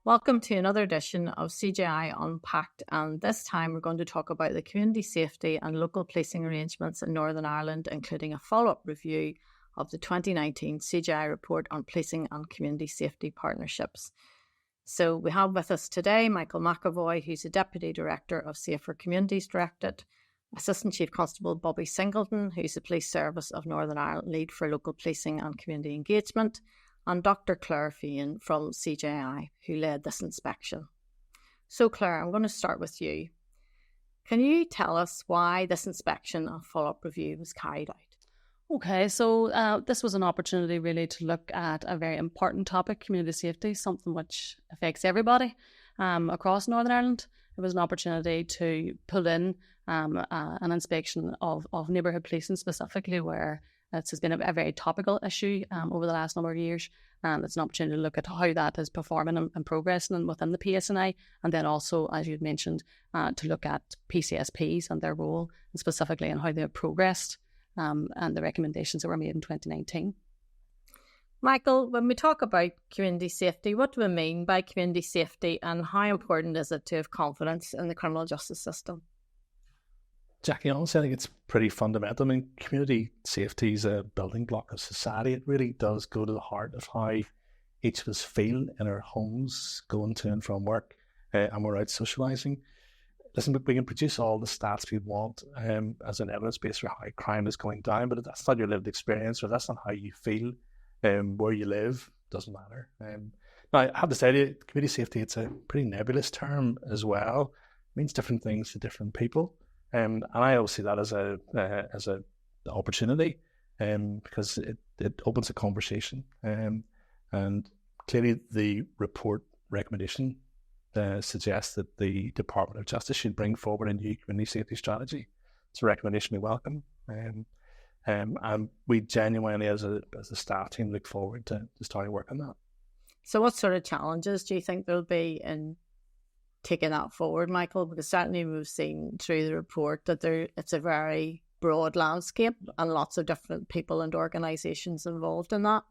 Welcome to another edition of CJI Unpacked, and this time we're going to talk about the community safety and local policing arrangements in Northern Ireland, including a follow-up review of the 2019 CJI report on policing and community safety partnerships. So we have with us today Michael McAvoy, who's the Deputy Director of Safer Communities Directorate, Assistant Chief Constable Bobby Singleton, who's the Police Service of Northern Ireland Lead for Local Policing and Community Engagement, and Dr. Claire Feehan from CJI, who led this inspection. So Claire, I'm going to start with you. Can you tell us why this inspection and follow-up review was carried out? Okay, so this was an opportunity really to look at a very important topic, community safety, something which affects everybody across Northern Ireland. It was an opportunity to pull in an inspection of neighbourhood policing specifically, where this has been a very topical issue over the last number of years, and it's an opportunity to look at how that is performing and progressing within the PSNI, and then also, as you'd mentioned, to look at PCSPs and their role, and specifically on how they have progressed and the recommendations that were made in 2019. Michael, when we talk about community safety, what do we mean by community safety, and how important is it to have confidence in the criminal justice system? Jacqui, honestly, I think it's pretty fundamental. I mean, community safety is a building block of society. It really does go to the heart of how each of us feel in our homes, going to and from work, and we're out socialising. Listen, we can produce all the stats we want as an evidence base for how crime is going down, but if that's not your lived experience, or that's not how you feel where you live, it doesn't matter. Now, I have to say to you, community safety, it's a pretty nebulous term as well. It means different things to different people. And I always see that as an opportunity because it opens a conversation. And clearly the report recommendation suggests that the Department of Justice should bring forward a new community safety strategy. It's a recommendation we welcome. And we genuinely, as a staff team, look forward to starting work on that. So what sort of challenges do you think there'll be in taking that forward, Michael? Because certainly we've seen through the report that it's a very broad landscape and lots of different people and organisations involved in that.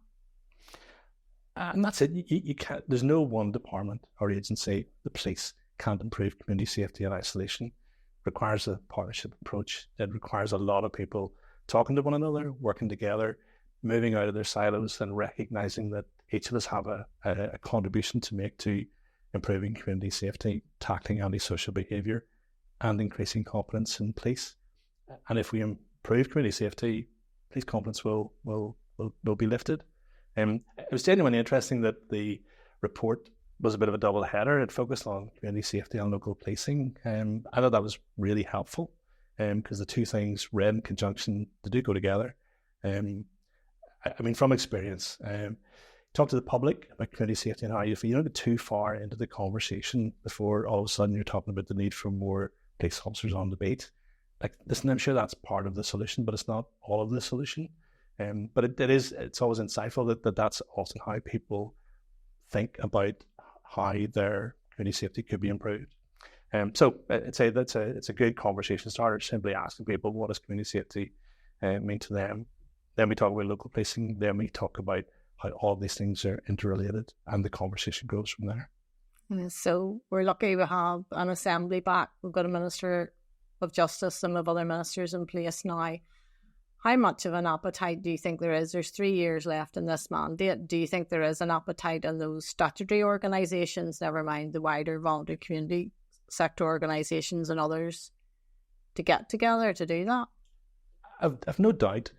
And that's it. You can't. There's no one department or agency, the police, can't improve community safety in isolation. It requires a partnership approach. It requires a lot of people talking to one another, working together, moving out of their silos, and recognising that each of us have a contribution to make to improving community safety, tackling antisocial behaviour, and increasing confidence in police. And if we improve community safety, police confidence will be lifted. It was genuinely interesting that the report was a bit of a double header. It focused on community safety and local policing. I thought that was really helpful because the two things read in conjunction, they do go together. I mean, from experience, talk to the public about community safety and how you feel. You don't get too far into the conversation before all of a sudden you're talking about the need for more police officers on the beat. Like, listen, I'm sure that's part of the solution, but it's not all of the solution. But it's always insightful that that's often how people think about how their community safety could be improved. So I'd say it's a good conversation starter, simply asking people, what does community safety mean to them? Then we talk about local policing, then we talk about how all these things are interrelated, and the conversation goes from there. So we're lucky we have an assembly back. We've got a Minister of Justice and we have other ministers in place now. How much of an appetite do you think there is? There's 3 years left in this mandate. Do you think there is an appetite in those statutory organisations, never mind the wider voluntary community sector organisations and others, to get together to do that? I've no doubt.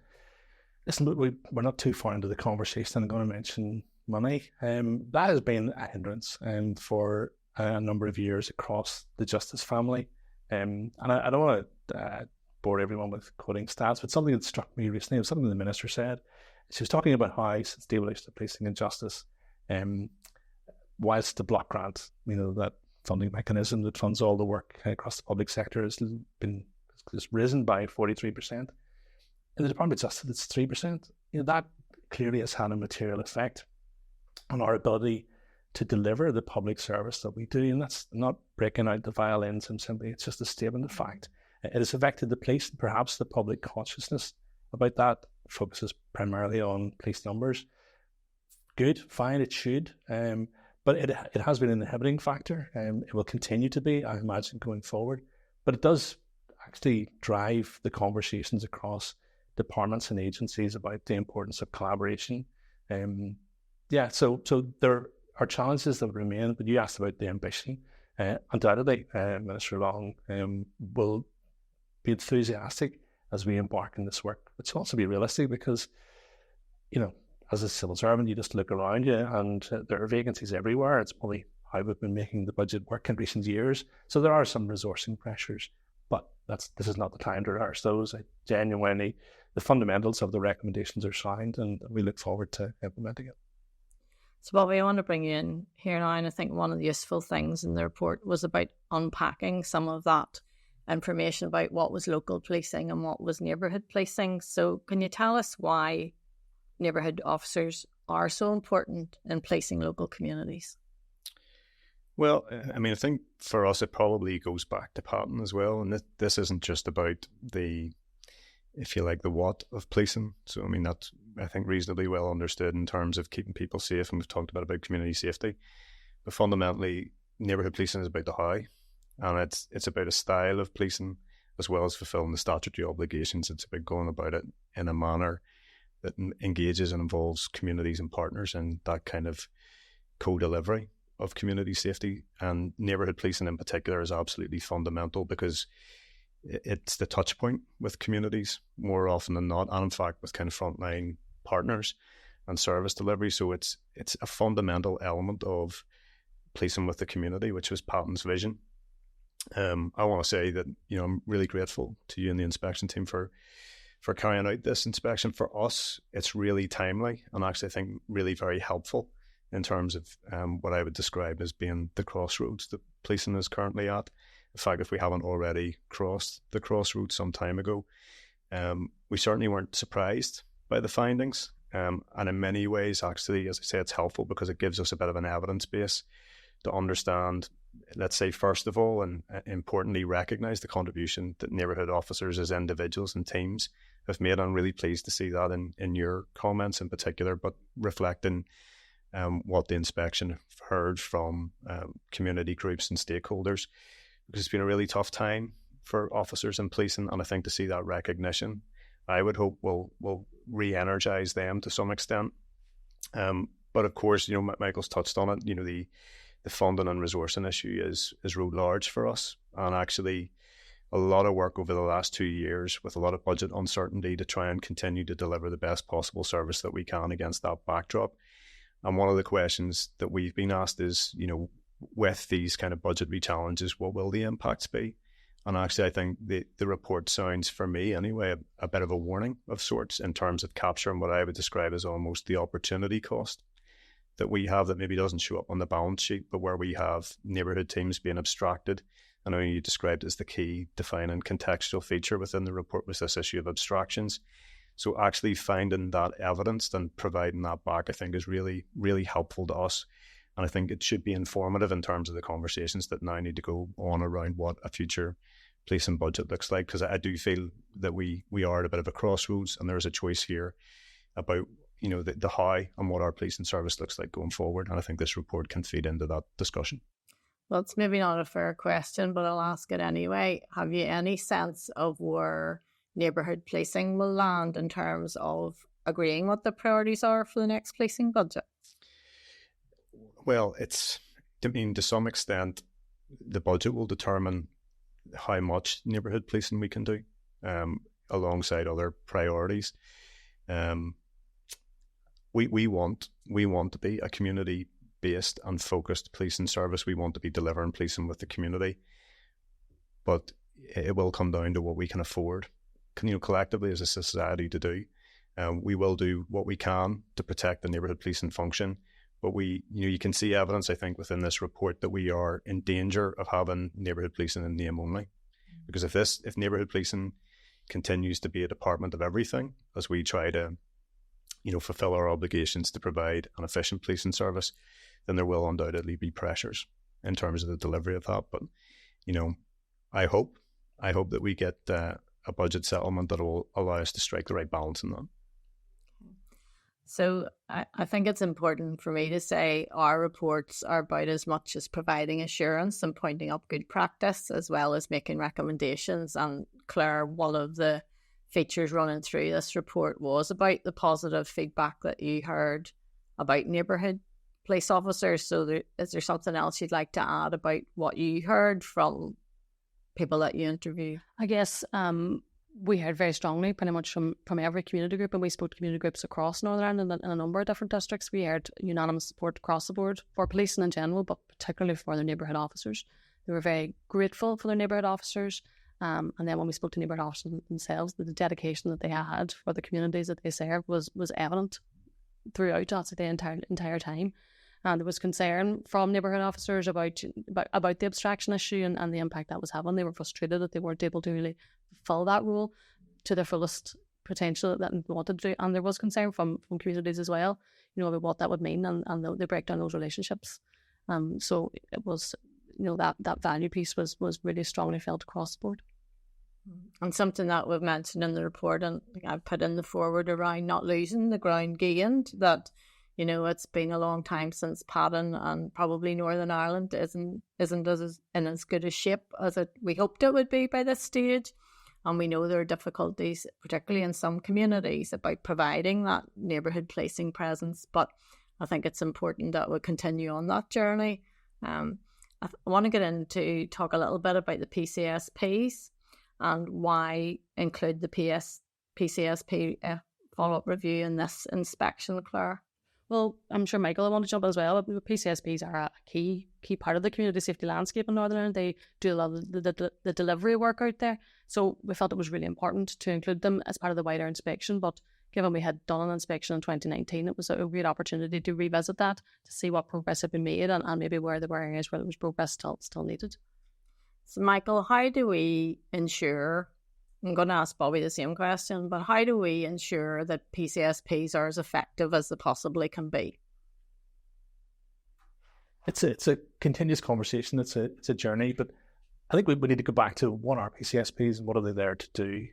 Listen, we're not too far into the conversation. I'm going to mention money. That has been a hindrance for a number of years across the justice family. And I don't want to bore everyone with quoting stats, but something that struck me recently was something the Minister said. She was talking about how since the evolution of policing and justice, whilst the block grant, that funding mechanism that funds all the work across the public sector has risen by 43%. In the Department of Justice, it's 3%. That clearly has had a material effect on our ability to deliver the public service that we do. And that's not breaking out the violins and simply, it's just a statement of fact. It has affected the police, and perhaps the public consciousness about that focuses primarily on police numbers. Good, fine, it should. But it has been an inhibiting factor, and it will continue to be, I imagine, going forward. But it does actually drive the conversations across departments and agencies about the importance of collaboration. So there are challenges that remain, but you asked about the ambition. Undoubtedly, Minister Long will be enthusiastic as we embark on this work, but to also be realistic, because, as a civil servant, you just look around you and there are vacancies everywhere. It's probably how we've been making the budget work in recent years. So there are some resourcing pressures, but this is not the time to rehearse those. Genuinely, the fundamentals of the recommendations are sound, and we look forward to implementing it. So, Bobby, I want to bring you in here now, and I think one of the useful things in the report was about unpacking some of that information about what was local policing and what was neighbourhood policing. So can you tell us why neighbourhood officers are so important in policing local communities? Well, I think for us it probably goes back to Patton as well, and this isn't just about the what of policing. So that's, I think, reasonably well understood in terms of keeping people safe, and we've talked about community safety. But fundamentally, neighbourhood policing is about the how, and it's about a style of policing as well as fulfilling the statutory obligations. It's about going about it in a manner that engages and involves communities and partners in that kind of co-delivery of community safety. And neighbourhood policing in particular is absolutely fundamental, because it's the touch point with communities more often than not, and in fact with kind of frontline partners and service delivery. So it's a fundamental element of policing with the community, which was Patton's vision. I want to say that I'm really grateful to you and the inspection team for carrying out this inspection. For us, it's really timely, and actually I think really very helpful in terms of what I would describe as being the crossroads that policing is currently at. In fact, if we haven't already crossed the crossroads some time ago, we certainly weren't surprised by the findings. And in many ways, actually, as I say, it's helpful because it gives us a bit of an evidence base to understand, let's say, first of all, and importantly, recognise the contribution that neighbourhood officers as individuals and teams have made. I'm really pleased to see that in your comments in particular, but reflecting what the inspection heard from community groups and stakeholders, because it's been a really tough time for officers in policing, and I think to see that recognition, I would hope will re-energise them to some extent. But of course, Michael's touched on it. The funding and resourcing issue is writ large for us, and actually a lot of work over the last 2 years with a lot of budget uncertainty to try and continue to deliver the best possible service that we can against that backdrop. And one of the questions that we've been asked is, with these kind of budgetary challenges, what will the impacts be? And actually, I think the report sounds, for me anyway, a bit of a warning of sorts in terms of capturing what I would describe as almost the opportunity cost that we have that maybe doesn't show up on the balance sheet, but where we have neighbourhood teams being abstracted. I know you described it as the key defining contextual feature within the report was this issue of abstractions. So actually finding that evidence and providing that back, I think, is really, really helpful to us. And I think it should be informative in terms of the conversations that now need to go on around what a future policing budget looks like, because I do feel that we are at a bit of a crossroads, and there's a choice here about the how and what our policing service looks like going forward. And I think this report can feed into that discussion. Well, it's maybe not a fair question, but I'll ask it anyway. Have you any sense of where neighbourhood policing will land in terms of agreeing what the priorities are for the next policing budget? Well, to some extent, the budget will determine how much neighbourhood policing we can do alongside other priorities. We want to be a community-based and focused policing service. We want to be delivering policing with the community, but it will come down to what we can afford, collectively as a society to do. We will do what we can to protect the neighbourhood policing function, but you can see evidence, I think, within this report that we are in danger of having neighbourhood policing in name only. Because if neighbourhood policing continues to be a department of everything as we try to fulfill our obligations to provide an efficient policing service, then there will undoubtedly be pressures in terms of the delivery of that. But, I hope that we get a budget settlement that will allow us to strike the right balance in that. So I think it's important for me to say our reports are about as much as providing assurance and pointing up good practice, as well as making recommendations. And Claire, one of the features running through this report was about the positive feedback that you heard about neighbourhood police officers. So is there something else you'd like to add about what you heard from people that you interviewed? I guess we heard very strongly pretty much from every community group, and we spoke to community groups across Northern Ireland in a number of different districts. We heard unanimous support across the board for policing in general, but particularly for their neighbourhood officers. They were very grateful for their neighbourhood officers. And then when we spoke to neighbourhood officers themselves, the dedication that they had for the communities that they served was evident throughout the entire time. And there was concern from neighbourhood officers about the abstraction issue and the impact that was having. They were frustrated that they weren't able to really fulfil that role to their fullest potential that they wanted to do. And there was concern from communities as well, about what that would mean and the breakdown of those relationships. So it was, that value piece was really strongly felt across the board. And something that we've mentioned in the report, and I've put in the forward around not losing the ground gained, that it's been a long time since Padden, and probably Northern Ireland isn't in as good a shape as we hoped it would be by this stage. And we know there are difficulties, particularly in some communities, about providing that neighbourhood policing presence. But I think it's important that we continue on that journey. I want to get into talk a little bit about the PCSPs and why include the PCSP follow-up review in this inspection, Claire. Well, I'm sure Michael will want to jump in as well. But PCSPs are a key part of the community safety landscape in Northern Ireland. They do a lot of the delivery work out there. So we felt it was really important to include them as part of the wider inspection. But given we had done an inspection in 2019, it was a great opportunity to revisit that, to see what progress had been made and maybe where there were areas where there was progress still needed. So Michael, how do we ensure, I'm going to ask Bobby the same question, but how do we ensure that PCSPs are as effective as they possibly can be? It's a continuous conversation. It's a journey, but I think we need to go back to what are PCSPs and what are they there to do.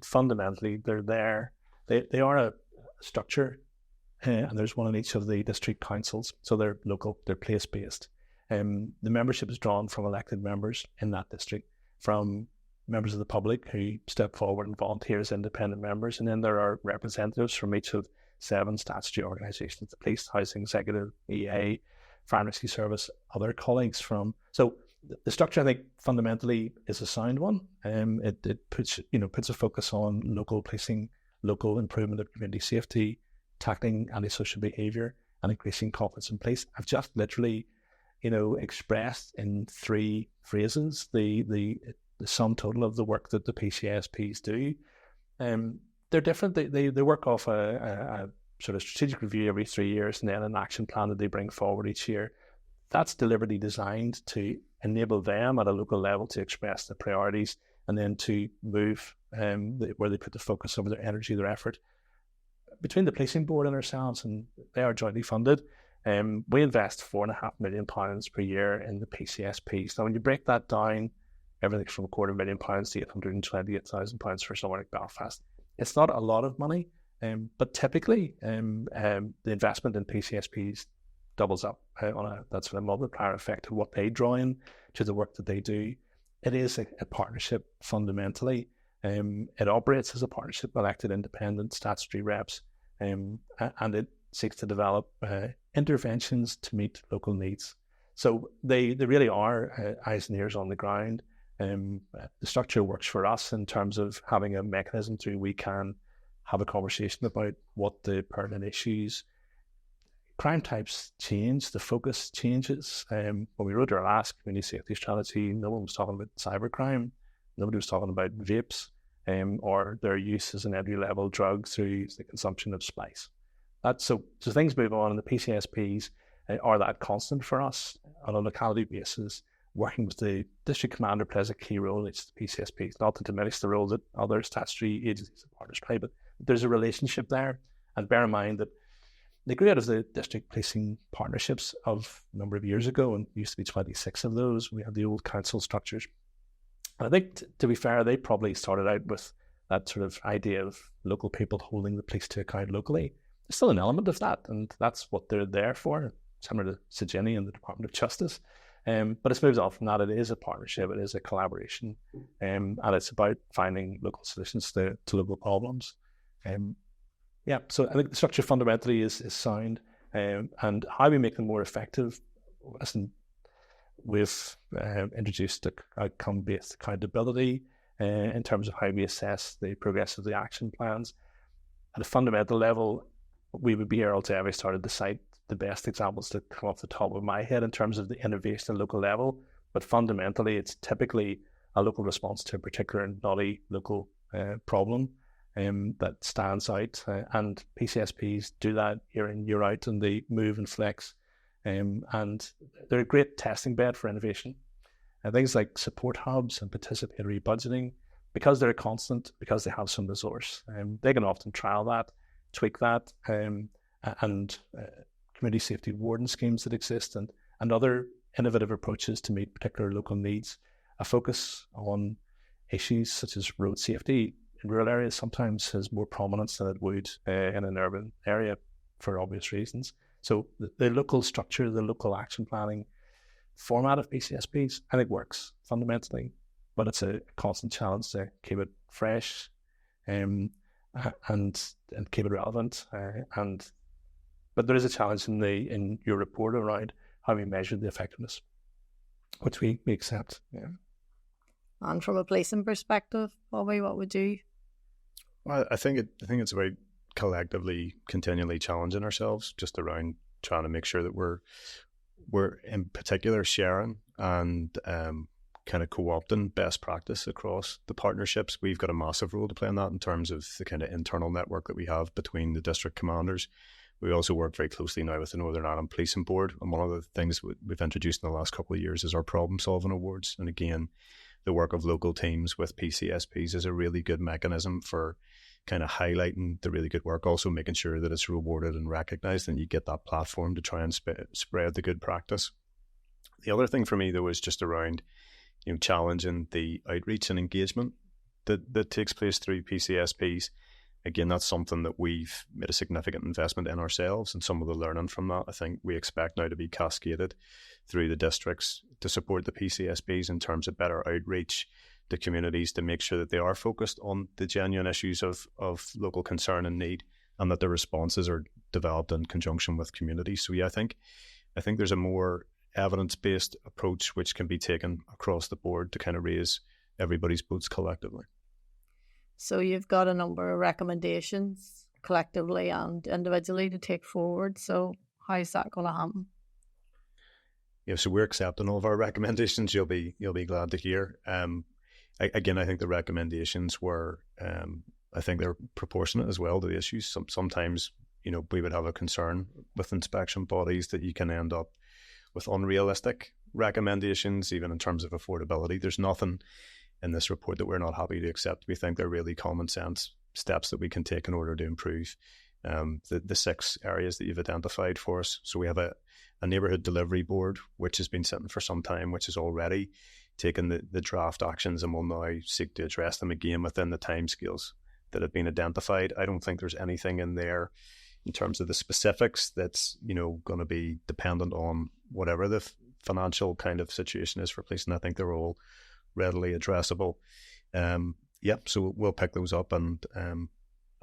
Fundamentally, they're there. They are a structure, and there's one in each of the district councils. So they're local, they're place-based. The membership is drawn from elected members in that district, from members of the public who step forward and volunteer as independent members. And then there are representatives from each of 7 statutory organisations: the police, housing executive, EA, fire and rescue service, other colleagues from. So the structure, I think, fundamentally is a sound one. It puts a focus on local policing, local improvement of community safety, tackling antisocial behaviour, and increasing confidence in police. I've just literally, expressed in 3 phrases the sum total of the work that the PCSPs do. They're different. They work off a sort of strategic review every 3 years, and then an action plan that they bring forward each year. That's deliberately designed to enable them at a local level to express their priorities and then to move where they put the focus of their energy, their effort. Between the policing board and ourselves, and they are jointly funded, we invest £4.5 million per year in the PCSPs. Now, when you break that down, everything from £250,000 to £828,000 for somewhere like Belfast, it's not a lot of money, but typically the investment in PCSPs doubles up on that sort of multiplier effect of what they draw in to the work that they do. It is a partnership fundamentally. It operates as a partnership with elected independent statutory reps, and it seeks to develop interventions to meet local needs. So they really are eyes and ears on the ground. The structure works for us in terms of having a mechanism through we can have a conversation about what the pertinent issues. Crime types change, the focus changes. When we wrote our last community safety strategy, no one was talking about cybercrime. Nobody was talking about vapes or their use as an entry-level drug through the consumption of spice. So things move on, and the PCSPs are that constant for us on a locality basis. Working with the district commander plays a key role in each of the PCSPs, not to diminish the role that other statutory agencies and partners play, but there's a relationship there. And bear in mind that they grew out of the district policing partnerships of a number of years ago, and used to be 26 of those. We had the old council structures. And I think, to be fair, they probably started out with that sort of idea of local people holding the police to account locally. still an element of that, and that's what they're there for, similar to Singleton and the Department of Justice. But it's moved on from that. It is a partnership, it is a collaboration, and it's about finding local solutions to local problems. So I think the structure fundamentally is sound, and how we make them more effective. Listen, we've introduced outcome-based accountability in terms of how we assess the progress of the action plans. At a fundamental level, we would be here all day if I started to cite the best examples that come off the top of my head in terms of the innovation at local level. But fundamentally, it's typically a local response to a particular knotty local problem that stands out. And PCSPs do that year in, year out, and they move and flex. And they're a great testing bed for innovation. Things like support hubs and participatory budgeting, because they're constant, because they have some resource, they can often trial that, tweak that, and community safety warden schemes that exist, and other innovative approaches to meet particular local needs. A focus on issues such as road safety in rural areas sometimes has more prominence than it would in an urban area for obvious reasons. So the local structure, the local action planning format of PCSPs, I think works fundamentally, but it's a constant challenge to keep it fresh and keep it relevant. But there is a challenge in your report around how we measure the effectiveness, which we accept. Yeah. And from a policing perspective, Bobby, what would you? Well, I think it's about collectively continually challenging ourselves just around trying to make sure that we're in particular sharing and kind of co-opting best practice across the partnerships. We've got a massive role to play in that in terms of the kind of internal network that we have between the district commanders. We also work very closely now with the Northern Ireland Policing Board, and one of the things we've introduced in the last couple of years is our problem solving awards. And again, the work of local teams with PCSPs is a really good mechanism for kind of highlighting the really good work, also making sure that it's rewarded and recognised, and you get that platform to try and spread the good practice. The other thing for me, though, is just around challenging the outreach and engagement that takes place through PCSPs. Again, that's something that we've made a significant investment in ourselves, and some of the learning from that, I think we expect now to be cascaded through the districts to support the PCSPs in terms of better outreach to communities, to make sure that they are focused on the genuine issues of local concern and need, and that the responses are developed in conjunction with communities. So yeah, I think there's a more evidence-based approach which can be taken across the board to kind of raise everybody's boats collectively. So you've got a number of recommendations collectively and individually to take forward. So how's that going to happen? Yeah, so we're accepting all of our recommendations. You'll be glad to hear. Again, I think the recommendations were, I think they're proportionate as well to the issues. Sometimes, we would have a concern with inspection bodies that you can end up with unrealistic recommendations, even in terms of affordability. There's nothing in this report that we're not happy to accept. We think they're really common sense steps that we can take in order to improve the 6 areas that you've identified for us. So we have a neighbourhood delivery board, which has been sitting for some time, which has already taken the draft actions and will now seek to address them again within the timescales that have been identified. I don't think there's anything in there in terms of the specifics that's going to be dependent on whatever the financial kind of situation is for police, and I think they're all readily addressable. So we'll pick those up and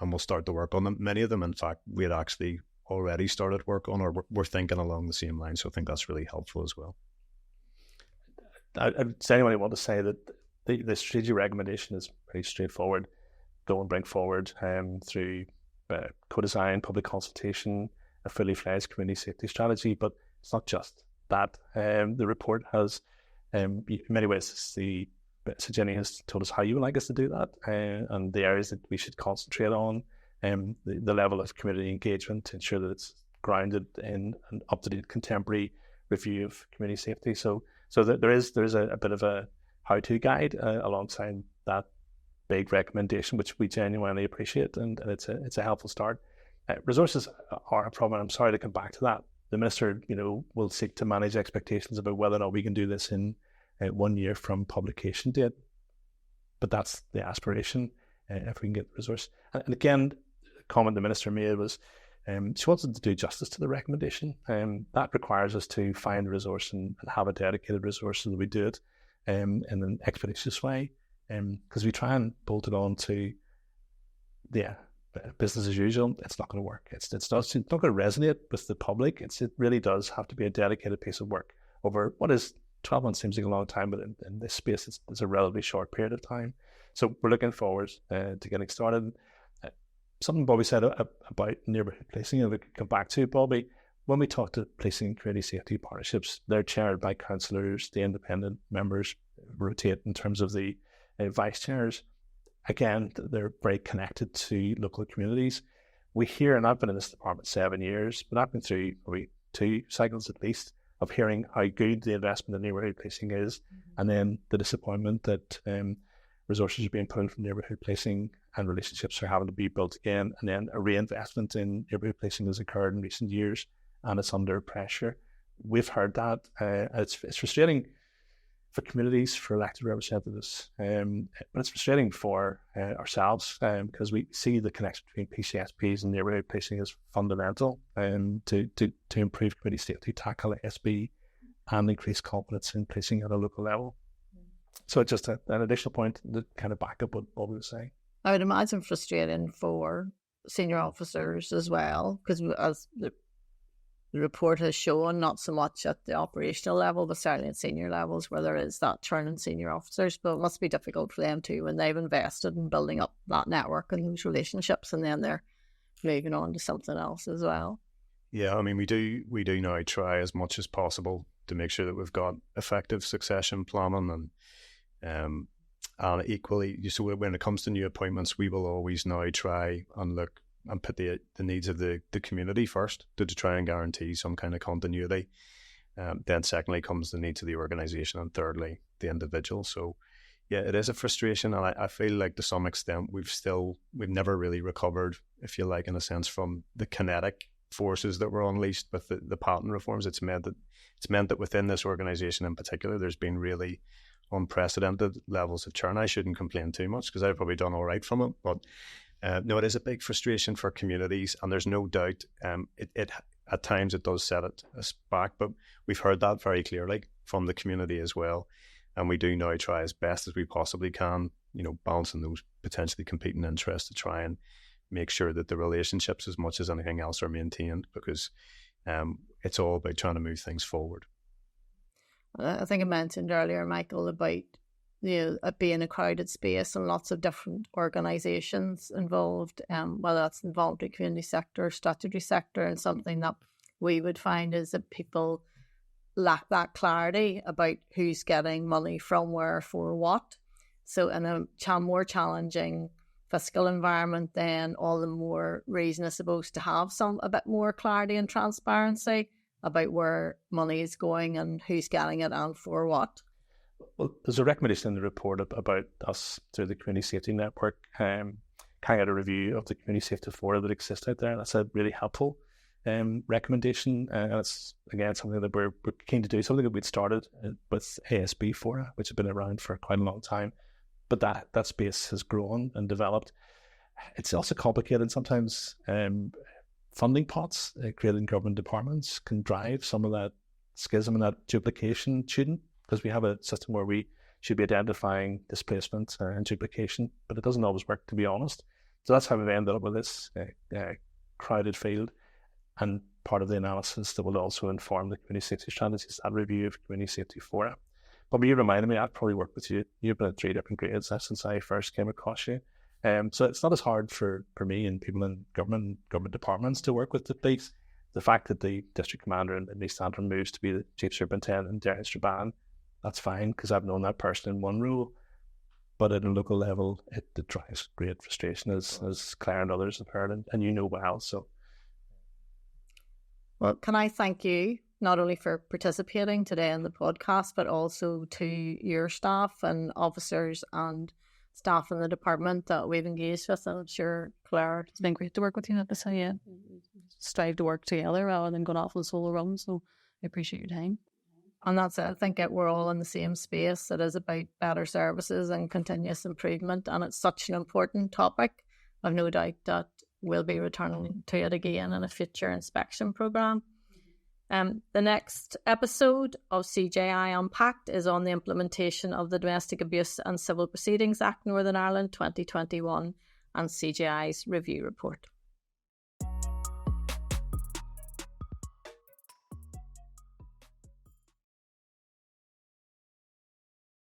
we'll start to work on them. Many of them, in fact, we had actually already started work on, or we're thinking along the same line. So I think that's really helpful as well. Does anybody want to say that the strategic recommendation is pretty straightforward? Go and bring forward through co-design, public consultation, a fully fledged community safety strategy. But it's not just that. The report has, in many ways, Jenny has told us how you would like us to do that, and the areas that we should concentrate on, the level of community engagement to ensure that it's grounded in an up-to-date contemporary review of community safety. So that there is a bit of a how-to guide alongside that big recommendation, which we genuinely appreciate, and it's a helpful start. Resources are a problem. I'm sorry to come back to that. The Minister, will seek to manage expectations about whether or not we can do this in 1 year from publication date. But that's the aspiration, if we can get the resource. And again, the comment the Minister made was She wanted to do justice to the recommendation. That requires us to find a resource and have a dedicated resource so that we do it in an expeditious way. Because we try and bolt it on to, business as usual, it's not going to work. It's not going to resonate with the public. It really does have to be a dedicated piece of work over what is 12 months seems like a long time, but in this space, it's a relatively short period of time. So we're looking forward to getting started. Something Bobby said about neighbourhood policing, and we could come back to Bobby. When we talk to policing and community safety partnerships, they're chaired by councillors. The independent members rotate in terms of the vice chairs. Again, they're very connected to local communities. We hear, and I've been in this department 7 years, but I've been through probably 2 cycles at least of hearing how good the investment in neighbourhood policing is, and then the disappointment that resources are being put in from neighbourhood policing and relationships are having to be built again, and then a reinvestment in neighbourhood policing has occurred in recent years and it's under pressure. We've heard that. It's frustrating for communities, for elected representatives, but it's frustrating for ourselves because we see the connection between PCSPs and neighbourhood policing is fundamental to improve community safety, tackle ASB, and increase confidence in policing at a local level. So just an additional point to kind of back up what Bobby was saying. I would imagine frustrating for senior officers as well, because as the report has shown, not so much at the operational level, but certainly at senior levels where there is that turn in senior officers. But it must be difficult for them too when they've invested in building up that network and those relationships, and then they're moving on to something else as well. Yeah, I mean, we do now try as much as possible to make sure that we've got effective succession planning, and equally, so when it comes to new appointments, we will always now try and look and put the needs of the community first to try and guarantee some kind of continuity. Then secondly comes the needs of the organisation, and thirdly, the individual. So yeah, it is a frustration, and I feel like to some extent we've never really recovered, if you like, in a sense, from the kinetic forces that were unleashed with the patent reforms. It's meant that within this organisation in particular, there's been really unprecedented levels of churn. I shouldn't complain too much because I've probably done all right from it, but no, it is a big frustration for communities, and there's no doubt it at times it does set us back, but we've heard that very clearly from the community as well, and we do now try as best as we possibly can, balancing those potentially competing interests to try and make sure that the relationships, as much as anything else, are maintained, because it's all about trying to move things forward. I think I mentioned earlier, Michael, about it being a crowded space and lots of different organisations involved, whether that's involved in community sector or statutory sector, and something that we would find is that people lack that clarity about who's getting money from where for what. So in a more challenging fiscal environment, then all the more reason is supposed to have a bit more clarity and transparency about where money is going and who's getting it and for what. Well, there's a recommendation in the report about us through the Community Safety Network carrying out a review of the community safety fora that exists out there. That's a really helpful recommendation, and it's again something that we're keen to do, something that we'd started with ASB fora, which have been around for quite a long time, but that space has grown and developed. It's also complicated sometimes. Funding pots created in government departments can drive some of that schism and that duplication shouldn't, because we have a system where we should be identifying displacement and duplication, but it doesn't always work, to be honest. So that's how we've ended up with this crowded field, and part of the analysis that will also inform the community safety strategies, that review of community safety fora. But you reminded me, I've probably worked with you. You've been at 3 different grades since I first came across you. So it's not as hard for me and people in government departments to work with the police. The fact that the district commander in East Antrim moves to be the chief superintendent in Derry Strabane, that's fine, because I've known that person in one role. But at a local level, it drives great frustration, as Claire and others have heard, and you know well. So, well, can I thank you not only for participating today in the podcast, but also to your staff and officers and staff in the department that we've engaged with. And I'm sure, Claire, it's been great to work with you. At this, yeah, strive to work together rather than going off on solo runs. So I appreciate your time. And that's it. I think we're all in the same space. It is about better services and continuous improvement, and it's such an important topic. I've no doubt that we'll be returning to it again in a future inspection programme. The next episode of CJI Unpacked is on the implementation of the Domestic Abuse and Civil Proceedings Act Northern Ireland 2021 and CJI's review report.